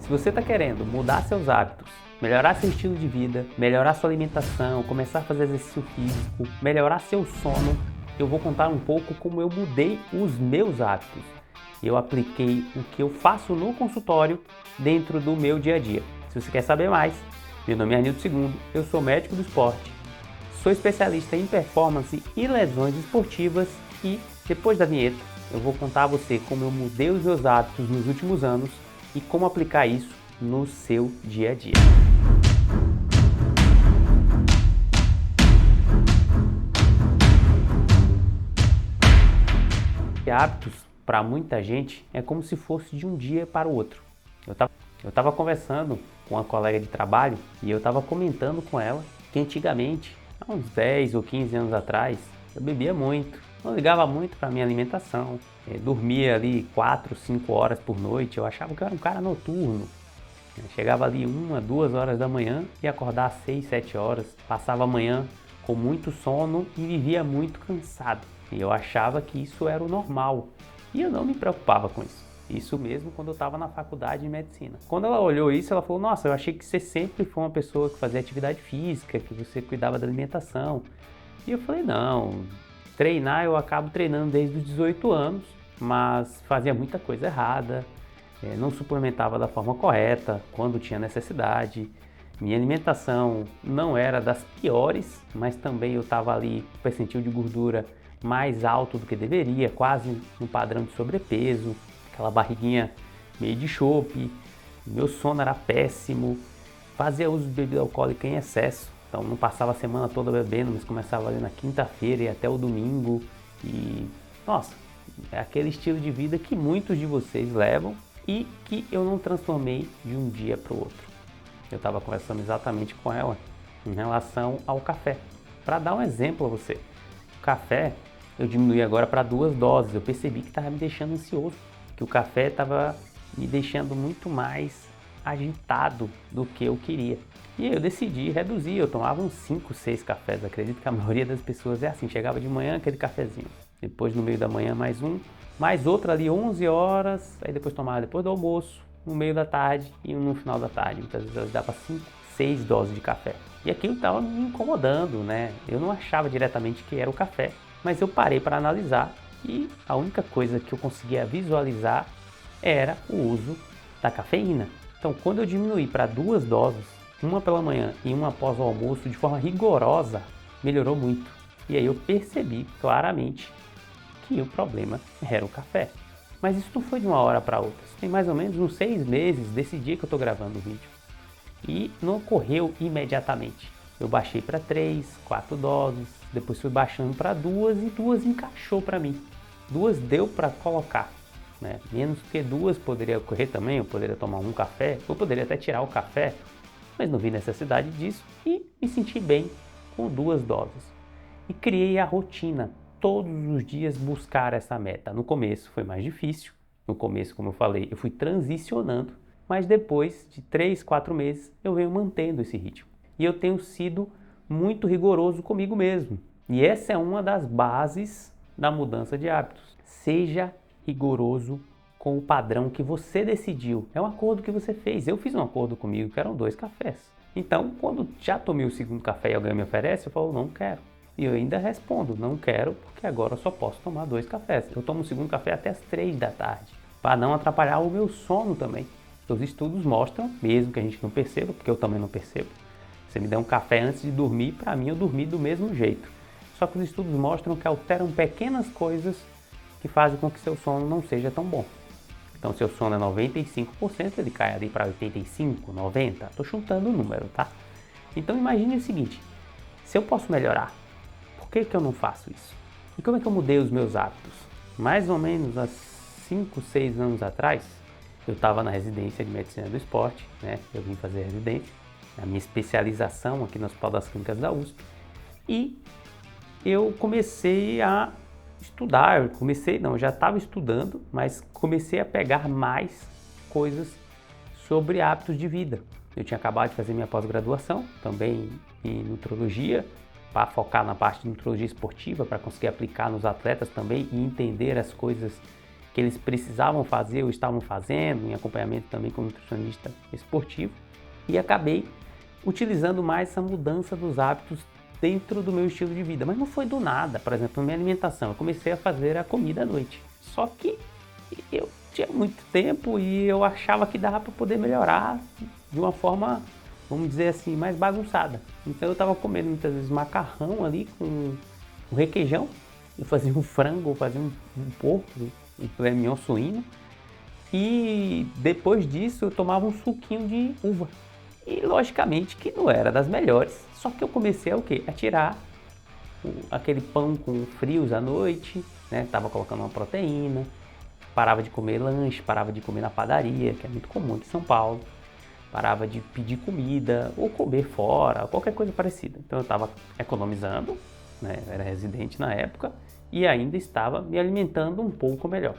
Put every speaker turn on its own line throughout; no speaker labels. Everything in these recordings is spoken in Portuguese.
Se você está querendo mudar seus hábitos, melhorar seu estilo de vida, melhorar sua alimentação, começar a fazer exercício físico, melhorar seu sono, eu vou contar um pouco como eu mudei os meus hábitos. Eu apliquei o que eu faço no consultório dentro do meu dia a dia. Se você quer saber mais, meu nome é Arnildo II, eu sou médico do esporte, sou especialista em performance e lesões esportivas e, depois da vinheta, eu vou contar a você como eu mudei os meus hábitos nos últimos anos e como aplicar isso no seu dia a dia. Hábitos, para muita gente, é como se fosse de um dia para o outro. Eu estava conversando com uma colega de trabalho e eu estava comentando com ela que antigamente, há uns 10 ou 15 anos atrás, eu bebia muito, não ligava muito para a minha alimentação, dormia ali 4, 5 horas por noite, eu achava que eu era um cara noturno. Chegava ali 1, 2 horas da manhã e acordar às 6, 7 horas, passava a manhã com muito sono e vivia muito cansado. E eu achava que isso era o normal e eu não me preocupava com isso. Isso mesmo quando eu estava na faculdade de medicina. Quando ela olhou isso, ela falou: nossa, eu achei que você sempre foi uma pessoa que fazia atividade física, que você cuidava da alimentação. E eu falei: não, treinar eu acabo treinando desde os 18 anos, mas fazia muita coisa errada, não suplementava da forma correta quando tinha necessidade. Minha alimentação não era das piores, mas também eu estava ali com o percentil de gordura mais alto do que deveria, quase no padrão de sobrepeso, aquela barriguinha meio de chope, meu sono era péssimo, fazia uso de bebida alcoólica em excesso, então não passava a semana toda bebendo, mas começava ali na quinta-feira e até o domingo, e nossa, é aquele estilo de vida que muitos de vocês levam e que eu não transformei de um dia para o outro. Eu estava conversando exatamente com ela em relação ao café. Para dar um exemplo a você, o café eu diminuí agora para 2 doses, eu percebi que estava me deixando ansioso, que o café estava me deixando muito mais agitado do que eu queria. E aí eu decidi reduzir, eu tomava uns 5, 6 cafés, acredito que a maioria das pessoas é assim, chegava de manhã aquele cafezinho, depois no meio da manhã mais um, mais outro ali 11 horas, aí depois tomava depois do almoço, no meio da tarde e um no final da tarde, muitas vezes dava 5, 6 doses de café. E aquilo estava me incomodando, né? Eu não achava diretamente que era o café, mas eu parei para analisar e a única coisa que eu conseguia visualizar era o uso da cafeína. Então, quando eu diminuí para 2 doses, uma pela manhã e uma após o almoço, de forma rigorosa, melhorou muito. E aí eu percebi claramente que o problema era o café. Mas isso não foi de uma hora para outra. Isso tem mais ou menos uns 6 meses desse dia que eu estou gravando o vídeo. E não ocorreu imediatamente. Eu baixei para 3, 4 doses, depois fui baixando para 2 e 2 encaixou para mim. 2 deu para colocar, né? Menos que 2 poderia ocorrer também, eu poderia tomar um café, eu poderia até tirar o café, mas não vi necessidade disso e me senti bem com 2 doses. E criei a rotina, todos os dias buscar essa meta. No começo foi mais difícil, no começo, como eu falei, eu fui transicionando, mas depois de 3, 4 meses eu venho mantendo esse ritmo. E eu tenho sido muito rigoroso comigo mesmo. E essa é uma das bases da mudança de hábitos. Seja rigoroso com o padrão que você decidiu. É um acordo que você fez. Eu fiz um acordo comigo que eram 2 cafés. Então, quando já tomei o segundo café e alguém me oferece, eu falo: não quero. E eu ainda respondo: não quero, porque agora eu só posso tomar 2 cafés. Eu tomo o segundo café até as 3 da tarde, para não atrapalhar o meu sono também. Os estudos mostram, mesmo que a gente não perceba, porque eu também não percebo, você me der um café antes de dormir, para mim eu dormi do mesmo jeito. Só que os estudos mostram que alteram pequenas coisas que fazem com que seu sono não seja tão bom. Então, seu sono é 95%, ele cai ali para 85%, 90%. Estou chutando o número, tá? Então, imagine o seguinte: se eu posso melhorar, por que eu não faço isso? E como é que eu mudei os meus hábitos? Mais ou menos há 5, 6 anos atrás, eu estava na residência de medicina do esporte, né? Eu vim fazer residência, a minha especialização aqui no Hospital das Clínicas da USP, e eu comecei a estudar, eu já estava estudando, mas comecei a pegar mais coisas sobre hábitos de vida. Eu tinha acabado de fazer minha pós-graduação, também em nutrologia, para focar na parte de nutrologia esportiva, para conseguir aplicar nos atletas também e entender as coisas que eles precisavam fazer ou estavam fazendo, em acompanhamento também com nutricionista esportivo, e acabei utilizando mais essa mudança dos hábitos dentro do meu estilo de vida. Mas não foi do nada. Por exemplo, na minha alimentação, eu comecei a fazer a comida à noite. Só que eu tinha muito tempo e eu achava que dava para poder melhorar de uma forma, vamos dizer assim, mais bagunçada. Então eu estava comendo muitas vezes macarrão ali com um requeijão. Eu fazia um frango, eu fazia um porco, um filé mignon suíno. E depois disso eu tomava um suquinho de uva. E logicamente que não era das melhores, só que eu comecei a o quê? A tirar aquele pão com frios à noite, né? Tava colocando uma proteína, parava de comer lanche, parava de comer na padaria, que é muito comum aqui em São Paulo, parava de pedir comida ou comer fora, qualquer coisa parecida. Então eu estava economizando, né? Eu era residente na época e ainda estava me alimentando um pouco melhor.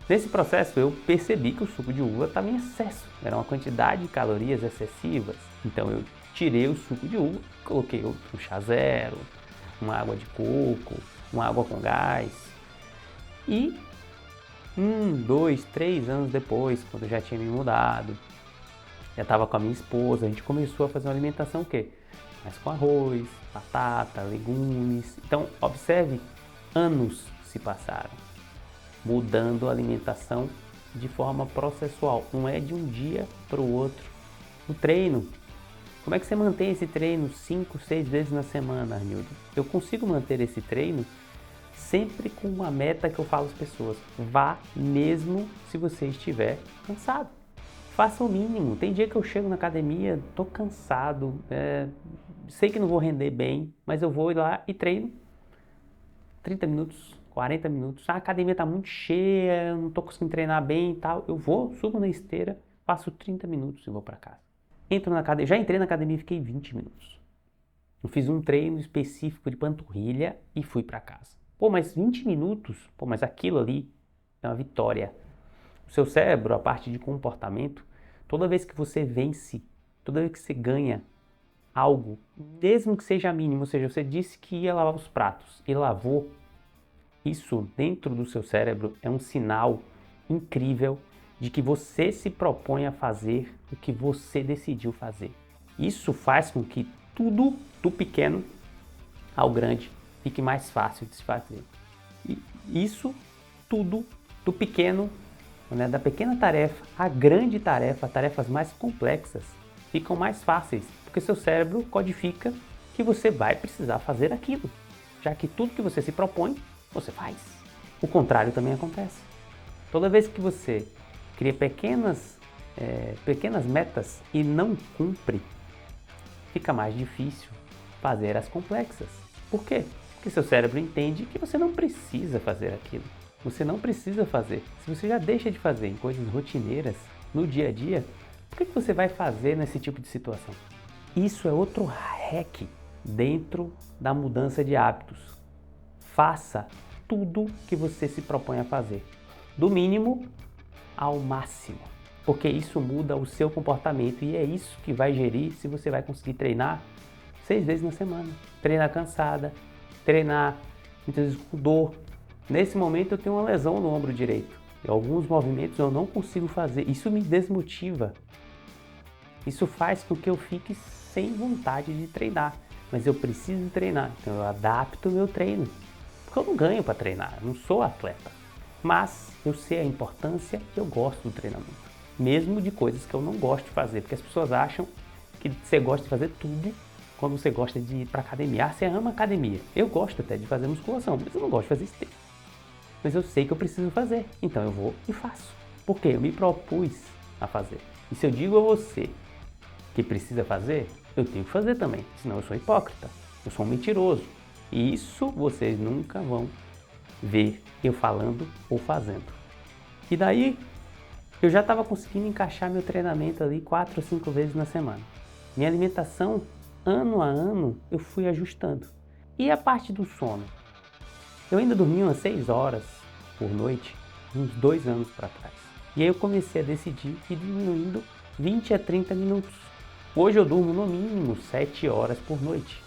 Nesse processo eu percebi que o suco de uva estava em excesso, era uma quantidade de calorias excessivas. Então eu tirei o suco de uva, coloquei um chá zero, uma água de coco, uma água com gás. E 2, 3 anos depois, quando eu já tinha me mudado, já estava com a minha esposa, a gente começou a fazer uma alimentação o quê? Mais com arroz, batata, legumes. Então observe, anos se passaram mudando a alimentação de forma processual, não é de um dia para o outro. O treino, como é que você mantém esse treino 5, 6 vezes na semana, Arnildo? Eu consigo manter esse treino sempre com uma meta que eu falo às pessoas: vá mesmo se você estiver cansado. Faça o mínimo. Tem dia que eu chego na academia, estou cansado, sei que não vou render bem, mas eu vou lá e treino 30 minutos, 40 minutos, a academia está muito cheia, eu não estou conseguindo treinar bem e tal, eu vou, subo na esteira, faço 30 minutos e vou para casa. Entro na academia, já entrei na academia e fiquei 20 minutos. Eu fiz um treino específico de panturrilha e fui para casa. Pô, mas 20 minutos? Pô, mas aquilo ali é uma vitória. O seu cérebro, a parte de comportamento, toda vez que você vence, toda vez que você ganha algo, mesmo que seja mínimo, ou seja, você disse que ia lavar os pratos e lavou, isso dentro do seu cérebro é um sinal incrível de que você se propõe a fazer o que você decidiu fazer. Isso faz com que tudo, do pequeno ao grande, fique mais fácil de se fazer. E isso tudo, do pequeno, né, da pequena tarefa à grande tarefa, tarefas mais complexas, ficam mais fáceis, porque seu cérebro codifica que você vai precisar fazer aquilo, já que tudo que você se propõe, você faz. O contrário também acontece. Toda vez que você cria pequenas metas e não cumpre, fica mais difícil fazer as complexas. Por quê? Porque seu cérebro entende que você não precisa fazer aquilo. Você não precisa fazer. Se você já deixa de fazer em coisas rotineiras, no dia a dia, por que você vai fazer nesse tipo de situação? Isso é outro hack dentro da mudança de hábitos. Faça tudo que você se propõe a fazer, do mínimo ao máximo, porque isso muda o seu comportamento e é isso que vai gerir se você vai conseguir treinar 6 vezes na semana. Treinar cansada, treinar muitas vezes com dor. Nesse momento eu tenho uma lesão no ombro direito e alguns movimentos eu não consigo fazer, isso me desmotiva. Isso faz com que eu fique sem vontade de treinar, mas eu preciso treinar, então eu adapto o meu treino. Eu não ganho para treinar, eu não sou atleta, mas eu sei a importância e eu gosto do treinamento, mesmo de coisas que eu não gosto de fazer, porque as pessoas acham que você gosta de fazer tudo quando você gosta de ir para academia. Você ama academia, eu gosto até de fazer musculação, mas eu não gosto de fazer esteira, mas eu sei que eu preciso fazer, então eu vou e faço, porque eu me propus a fazer. E se eu digo a você que precisa fazer, eu tenho que fazer também, senão eu sou hipócrita, eu sou um mentiroso. E isso vocês nunca vão ver eu falando ou fazendo. E daí eu já estava conseguindo encaixar meu treinamento ali 4 ou 5 vezes na semana. Minha alimentação, ano a ano, eu fui ajustando. E a parte do sono? Eu ainda dormia umas 6 horas por noite, uns 2 anos para trás. E aí eu comecei a decidir ir diminuindo 20 a 30 minutos. Hoje eu durmo no mínimo 7 horas por noite.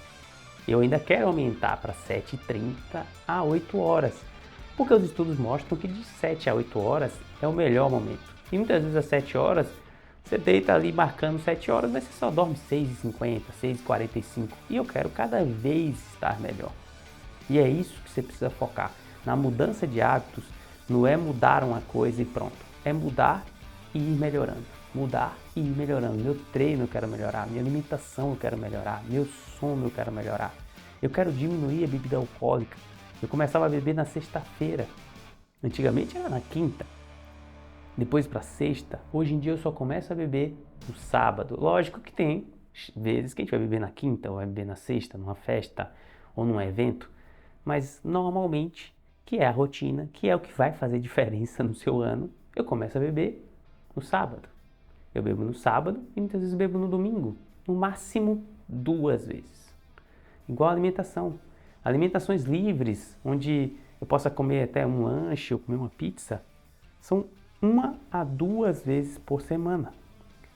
Eu ainda quero aumentar para 7h30 a 8 horas. Porque os estudos mostram que de 7 a 8 horas é o melhor momento. E muitas vezes às 7 horas, você deita ali marcando 7 horas, mas você só dorme 6h50, 6h45. E eu quero cada vez estar melhor. E é isso que você precisa focar. Na mudança de hábitos, não é mudar uma coisa e pronto. É mudar e ir melhorando. Mudar e ir melhorando. Meu treino eu quero melhorar, minha alimentação eu quero melhorar, meu sono eu quero melhorar. Eu quero diminuir a bebida alcoólica. Eu começava a beber na sexta-feira. Antigamente era na quinta. Depois para sexta. Hoje em dia eu só começo a beber no sábado. Lógico que tem vezes que a gente vai beber na quinta ou vai beber na sexta, numa festa ou num evento. Mas normalmente, que é a rotina, que é o que vai fazer diferença no seu ano, eu começo a beber no sábado. Eu bebo no sábado e muitas vezes bebo no domingo. No máximo 2 vezes. Igual a alimentação. Alimentações livres, onde eu possa comer até um lanche ou comer uma pizza, são 1 a 2 vezes por semana.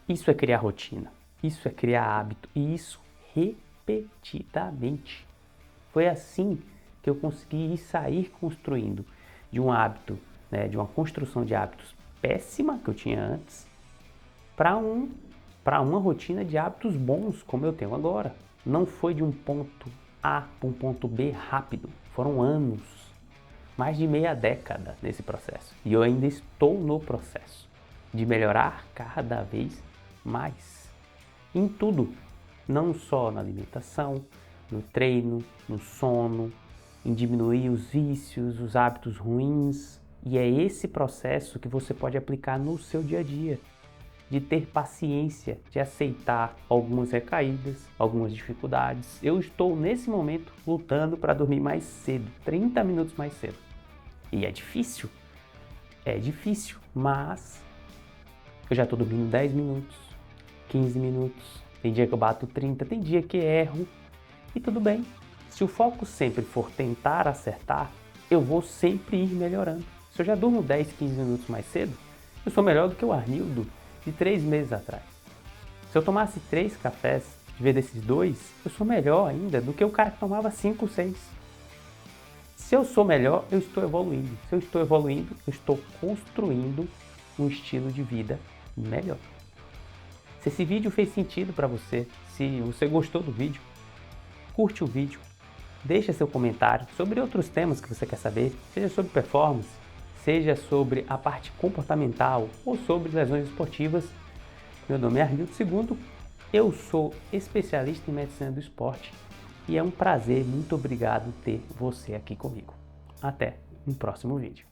Isso é criar rotina, isso é criar hábito e isso repetidamente. Foi assim que eu consegui sair construindo de um hábito, de uma construção de hábitos péssima que eu tinha antes, para uma rotina de hábitos bons como eu tenho agora. Não foi de um ponto A para um ponto B rápido, foram anos, mais de meia década nesse processo. E eu ainda estou no processo de melhorar cada vez mais. Em tudo, não só na alimentação, no treino, no sono, em diminuir os vícios, os hábitos ruins. E é esse processo que você pode aplicar no seu dia a dia. De ter paciência, de aceitar algumas recaídas, algumas dificuldades. Eu estou nesse momento lutando para dormir mais cedo, 30 minutos mais cedo. E é difícil, mas eu já estou dormindo 10 minutos, 15 minutos, tem dia que eu bato 30, tem dia que erro e tudo bem. Se o foco sempre for tentar acertar, eu vou sempre ir melhorando. Se eu já durmo 10, 15 minutos mais cedo, eu sou melhor do que o Arnildo de 3 meses atrás. Se eu tomasse 3 cafés, de vez desses 2, eu sou melhor ainda do que o cara que tomava 5, 6. Se eu sou melhor, eu estou evoluindo. Se eu estou evoluindo, eu estou construindo um estilo de vida melhor. Se esse vídeo fez sentido para você, se você gostou do vídeo, curte o vídeo, deixa seu comentário sobre outros temas que você quer saber, seja sobre performance, seja sobre a parte comportamental ou sobre lesões esportivas. Meu nome é Arnildo II, eu sou especialista em medicina do esporte e é um prazer, muito obrigado ter você aqui comigo. Até um próximo vídeo.